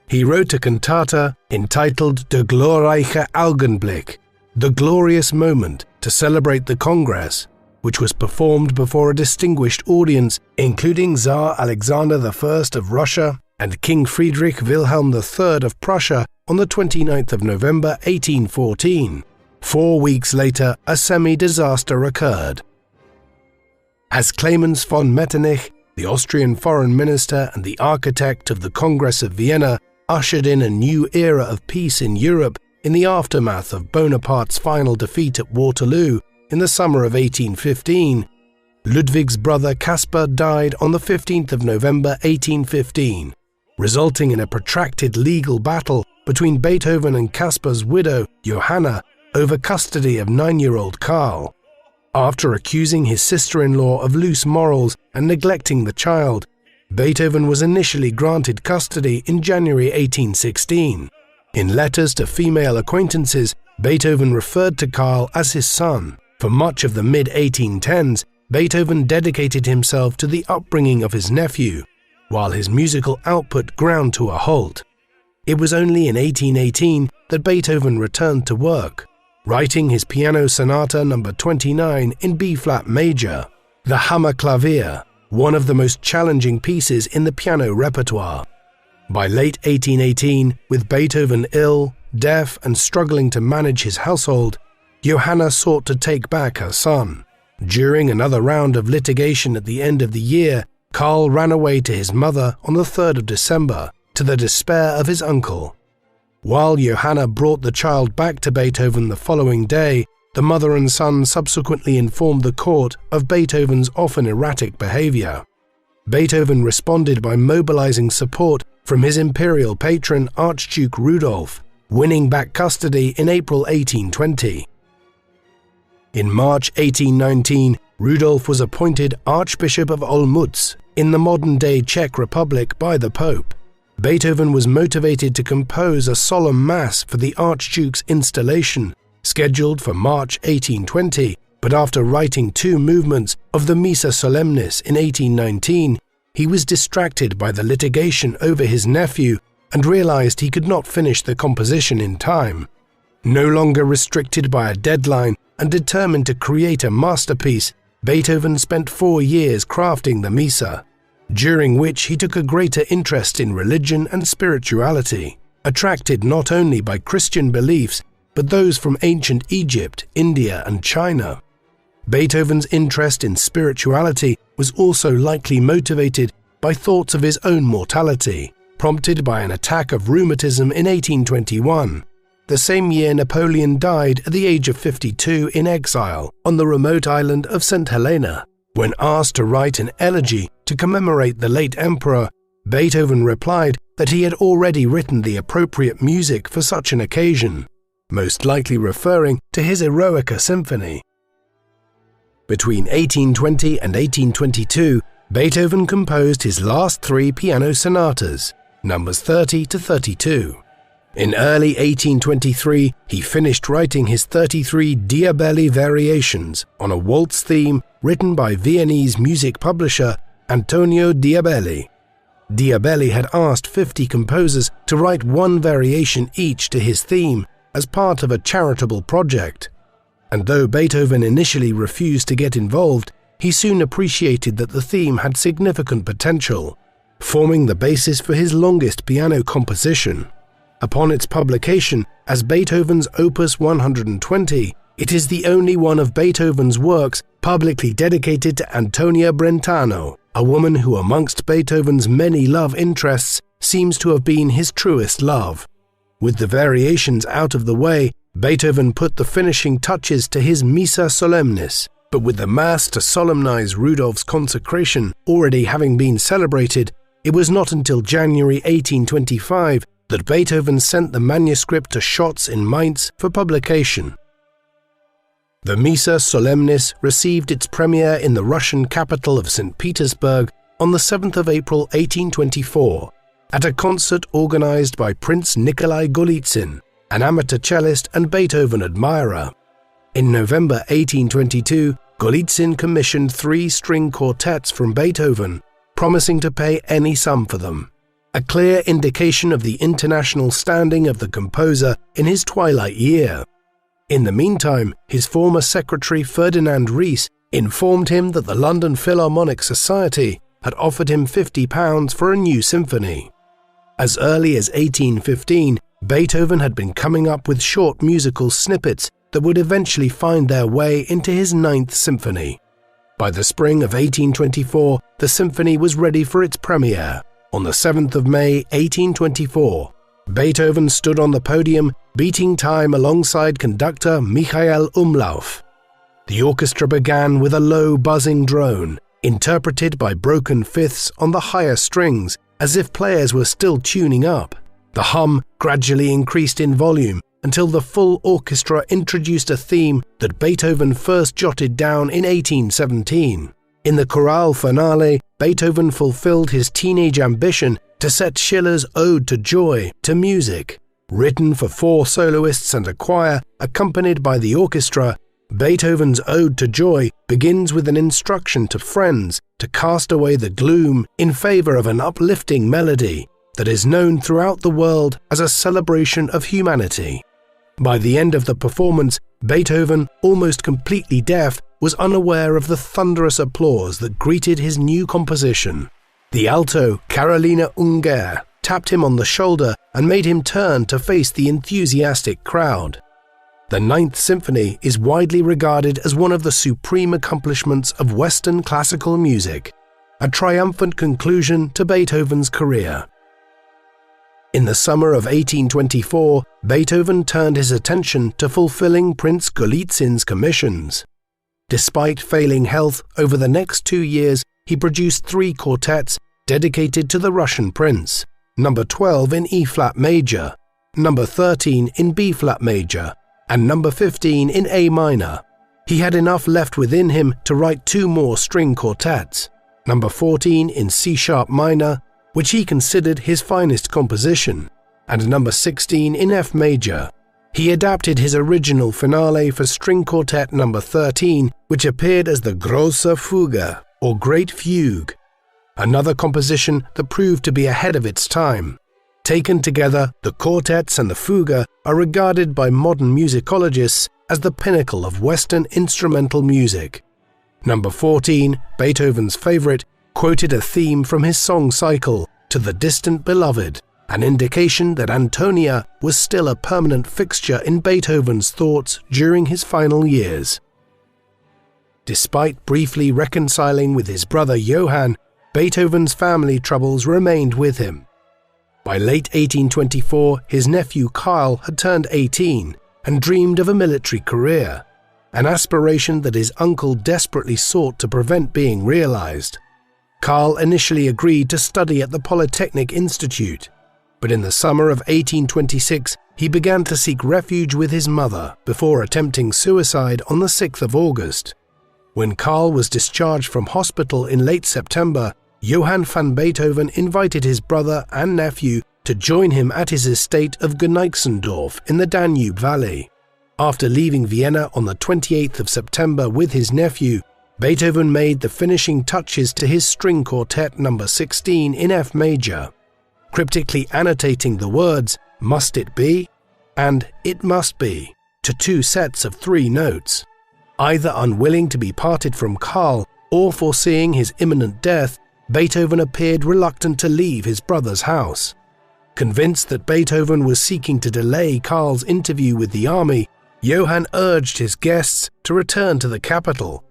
He wrote a cantata entitled Der glorreiche Augenblick, the glorious moment, to celebrate the Congress, which was performed before a distinguished audience including Tsar Alexander I of Russia and King Friedrich Wilhelm III of Prussia on the 29th of November 1814. 4 weeks later, a semi-disaster occurred. As Clemens von Metternich, the Austrian foreign minister and the architect of the Congress of Vienna, ushered in a new era of peace in Europe in the aftermath of Bonaparte's final defeat at Waterloo in the summer of 1815, Ludwig's brother Caspar died on the 15th of November 1815, resulting in a protracted legal battle between Beethoven and Caspar's widow, Johanna, over custody of 9-year-old Karl. After accusing his sister-in-law of loose morals and neglecting the child, Beethoven was initially granted custody in January 1816. In letters to female acquaintances, Beethoven referred to Karl as his son. For much of the mid-1810s, Beethoven dedicated himself to the upbringing of his nephew, while his musical output ground to a halt. It was only in 1818 that Beethoven returned to work, writing his Piano Sonata No. 29 in B-flat major, the Hammerklavier, one of the most challenging pieces in the piano repertoire. By late 1818, with Beethoven ill, deaf, and struggling to manage his household, Johanna sought to take back her son. During another round of litigation at the end of the year, Karl ran away to his mother on the 3rd of December, to the despair of his uncle. While Johanna brought the child back to Beethoven the following day, the mother and son subsequently informed the court of Beethoven's often erratic behavior. Beethoven responded by mobilizing support from his imperial patron Archduke Rudolf, winning back custody in April 1820. In March 1819, Rudolf was appointed Archbishop of Olmütz in the modern-day Czech Republic by the Pope. Beethoven was motivated to compose a solemn mass for the Archduke's installation, scheduled for March 1820, but after writing 2 movements of the Missa Solemnis in 1819, he was distracted by the litigation over his nephew and realized he could not finish the composition in time. No longer restricted by a deadline and determined to create a masterpiece, Beethoven spent 4 years crafting the Missa, during which he took a greater interest in religion and spirituality, attracted not only by Christian beliefs but those from ancient Egypt, India, and China. Beethoven's interest in spirituality was also likely motivated by thoughts of his own mortality, prompted by an attack of rheumatism in 1821, the same year Napoleon died at the age of 52 in exile on the remote island of St. Helena. When asked to write an elegy to commemorate the late emperor, Beethoven replied that he had already written the appropriate music for such an occasion, most likely referring to his Eroica Symphony. Between 1820 and 1822, Beethoven composed his last 3 piano sonatas, numbers 30 to 32. In early 1823, he finished writing his 33 Diabelli variations on a waltz theme written by Viennese music publisher Antonio Diabelli. Diabelli had asked 50 composers to write 1 variation each to his theme as part of a charitable project. and though Beethoven initially refused to get involved, he soon appreciated that the theme had significant potential, forming the basis for his longest piano composition. Upon its publication as Beethoven's Opus 120, it is the only one of Beethoven's works publicly dedicated to Antonia Brentano, a woman who amongst Beethoven's many love interests seems to have been his truest love. With the variations out of the way, Beethoven put the finishing touches to his Missa Solemnis, but with the Mass to solemnize Rudolph's consecration already having been celebrated, it was not until January 1825 that Beethoven sent the manuscript to Schotz in Mainz for publication. The Missa Solemnis received its premiere in the Russian capital of St. Petersburg on the 7th of April 1824, at a concert organized by Prince Nikolai Golitsyn, an amateur cellist and Beethoven admirer. In November 1822, Golitsyn commissioned 3 string quartets from Beethoven, promising to pay any sum for them, a clear indication of the international standing of the composer in his twilight year. In the meantime, his former secretary Ferdinand Ries informed him that the London Philharmonic Society had offered him £50 for a new symphony. As early as 1815, Beethoven had been coming up with short musical snippets that would eventually find their way into his 9th symphony. By the spring of 1824, the symphony was ready for its premiere. On the 7th of May 1824, Beethoven stood on the podium, beating time alongside conductor Michael Umlauf. The orchestra began with a low buzzing drone, interpreted by broken fifths on the higher strings, as if players were still tuning up. The hum gradually increased in volume until the full orchestra introduced a theme that Beethoven first jotted down in 1817. In the chorale finale, Beethoven fulfilled his teenage ambition to set Schiller's Ode to Joy to music. Written for 4 soloists and a choir, accompanied by the orchestra, Beethoven's Ode to Joy begins with an instruction to friends to cast away the gloom in favor of an uplifting melody that is known throughout the world as a celebration of humanity. By the end of the performance, Beethoven, almost completely deaf, was unaware of the thunderous applause that greeted his new composition. The alto, Carolina Unger, tapped him on the shoulder and made him turn to face the enthusiastic crowd. The 9th Symphony is widely regarded as one of the supreme accomplishments of Western classical music, a triumphant conclusion to Beethoven's career. In the summer of 1824, Beethoven turned his attention to fulfilling Prince Golitsyn's commissions. Despite failing health, over the next 2 years, he produced 3 quartets dedicated to the Russian prince, number 12 in E-flat major, number 13 in B-flat major, and number 15 in A minor. He had enough left within him to write 2 more string quartets, number 14 in C-sharp minor, which he considered his finest composition, and number 16 in F major. He adapted his original finale for string quartet number 13, which appeared as the Große Fuge, or Great Fugue, another composition that proved to be ahead of its time. Taken together, the quartets and the fugue are regarded by modern musicologists as the pinnacle of Western instrumental music. Number 14, Beethoven's favorite, quoted a theme from his song cycle, To the Distant Beloved, an indication that Antonia was still a permanent fixture in Beethoven's thoughts during his final years. Despite briefly reconciling with his brother Johann, Beethoven's family troubles remained with him. By late 1824, his nephew Karl had turned 18 and dreamed of a military career, an aspiration that his uncle desperately sought to prevent being realized. Karl initially agreed to study at the Polytechnic Institute, but in the summer of 1826 he began to seek refuge with his mother before attempting suicide on the 6th of August. When Karl was discharged from hospital in late September, Johann van Beethoven invited his brother and nephew to join him at his estate of Gneixendorf in the Danube Valley. After leaving Vienna on the 28th of September with his nephew, Beethoven made the finishing touches to his string quartet number 16 in F major, cryptically annotating the words, "Must it be?" and "It must be," to 2 sets of 3 notes. Either unwilling to be parted from Karl or foreseeing his imminent death, Beethoven appeared reluctant to leave his brother's house. Convinced that Beethoven was seeking to delay Karl's interview with the army, Johann urged his guests to return to the capital.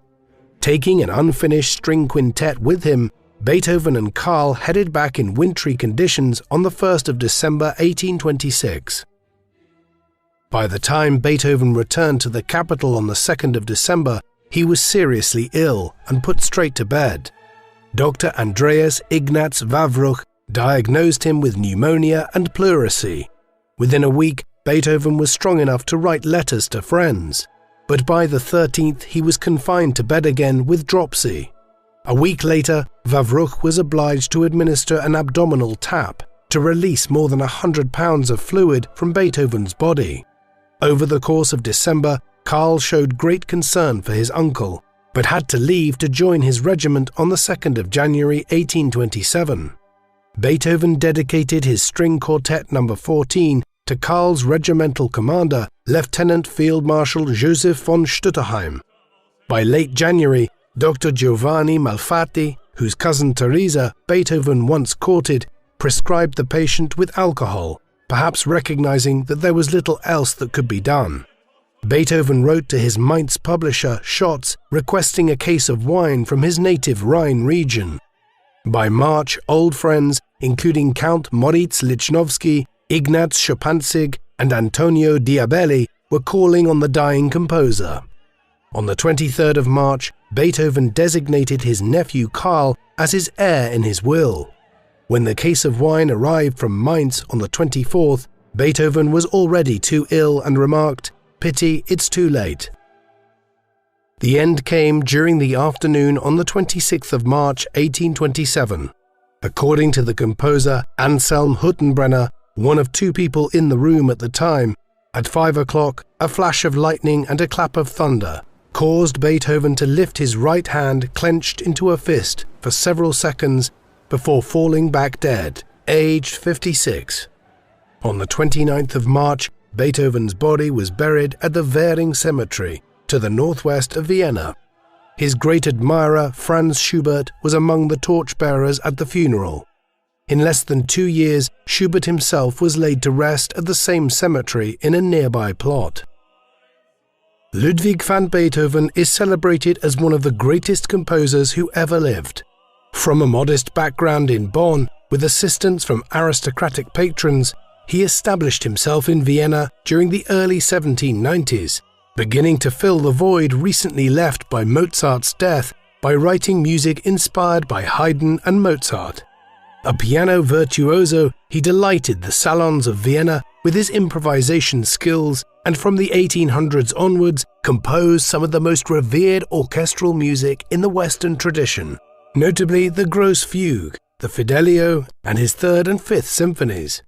Taking an unfinished string quintet with him, Beethoven and Karl headed back in wintry conditions on the 1st of December 1826. By the time Beethoven returned to the capital on the 2nd of December, he was seriously ill and put straight to bed. Dr. Andreas Ignaz Wawruch diagnosed him with pneumonia and pleurisy. Within a week, Beethoven was strong enough to write letters to friends, but by the 13th he was confined to bed again with dropsy. A week later, Wawruch was obliged to administer an abdominal tap to release more than 100 pounds of fluid from Beethoven's body. Over the course of December, Karl showed great concern for his uncle, but had to leave to join his regiment on the 2nd of January 1827. Beethoven dedicated his string quartet No. 14 to Karl's regimental commander, Lieutenant Field Marshal Joseph von Stutterheim. By late January, Dr. Giovanni Malfatti, whose cousin Teresa Beethoven once courted, prescribed the patient with alcohol, perhaps recognizing that there was little else that could be done. Beethoven wrote to his Mainz publisher, Schotz, requesting a case of wine from his native Rhine region. By March, old friends, including Count Moritz Lichnowsky, Ignaz Schopanzig, and Antonio Diabelli, were calling on the dying composer. On the 23rd of March, Beethoven designated his nephew Karl as his heir in his will. When the case of wine arrived from Mainz on the 24th, Beethoven was already too ill and remarked, "Pity, it's too late." The end came during the afternoon on the 26th of March 1827. According to the composer Anselm Huttenbrenner, one of 2 people in the room at the time, at 5 o'clock, a flash of lightning and a clap of thunder caused Beethoven to lift his right hand clenched into a fist for several seconds before falling back dead, aged 56. On the 29th of March, Beethoven's body was buried at the Währing Cemetery, to the northwest of Vienna. His great admirer, Franz Schubert, was among the torchbearers at the funeral. In less than 2 years, Schubert himself was laid to rest at the same cemetery in a nearby plot. Ludwig van Beethoven is celebrated as one of the greatest composers who ever lived. From a modest background in Bonn, with assistance from aristocratic patrons, he established himself in Vienna during the early 1790s, beginning to fill the void recently left by Mozart's death by writing music inspired by Haydn and Mozart. A piano virtuoso, he delighted the salons of Vienna with his improvisation skills, and from the 1800s onwards composed some of the most revered orchestral music in the Western tradition, notably the Grosse Fugue, the Fidelio, and his 3rd and 5th symphonies.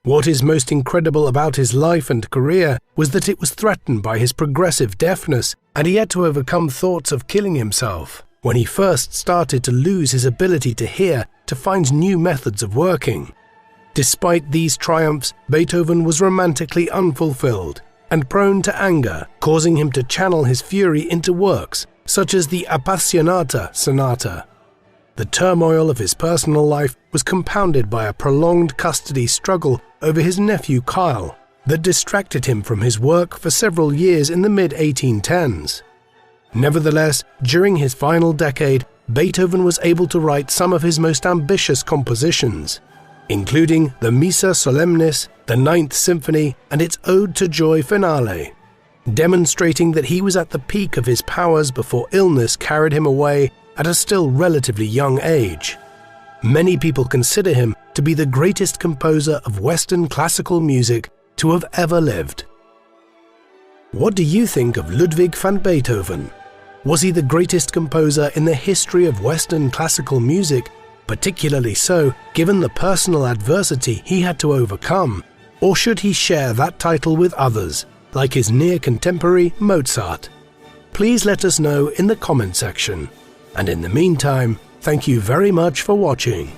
What is most incredible about his life and career was that it was threatened by his progressive deafness, and he had to overcome thoughts of killing himself when he first started to lose his ability to hear to find new methods of working. Despite these triumphs, Beethoven was romantically unfulfilled and prone to anger, causing him to channel his fury into works such as the Appassionata Sonata. The turmoil of his personal life was compounded by a prolonged custody struggle over his nephew Karl that distracted him from his work for several years in the mid-1810s. Nevertheless, during his final decade, Beethoven was able to write some of his most ambitious compositions, including the Missa Solemnis, the 9th Symphony, and its Ode to Joy finale, demonstrating that he was at the peak of his powers before illness carried him away at a still relatively young age. Many people consider him to be the greatest composer of Western classical music to have ever lived. What do you think of Ludwig van Beethoven? Was he the greatest composer in the history of Western classical music, particularly so given the personal adversity he had to overcome? Or should he share that title with others, like his near contemporary Mozart? Please let us know in the comment section. And in the meantime, thank you very much for watching.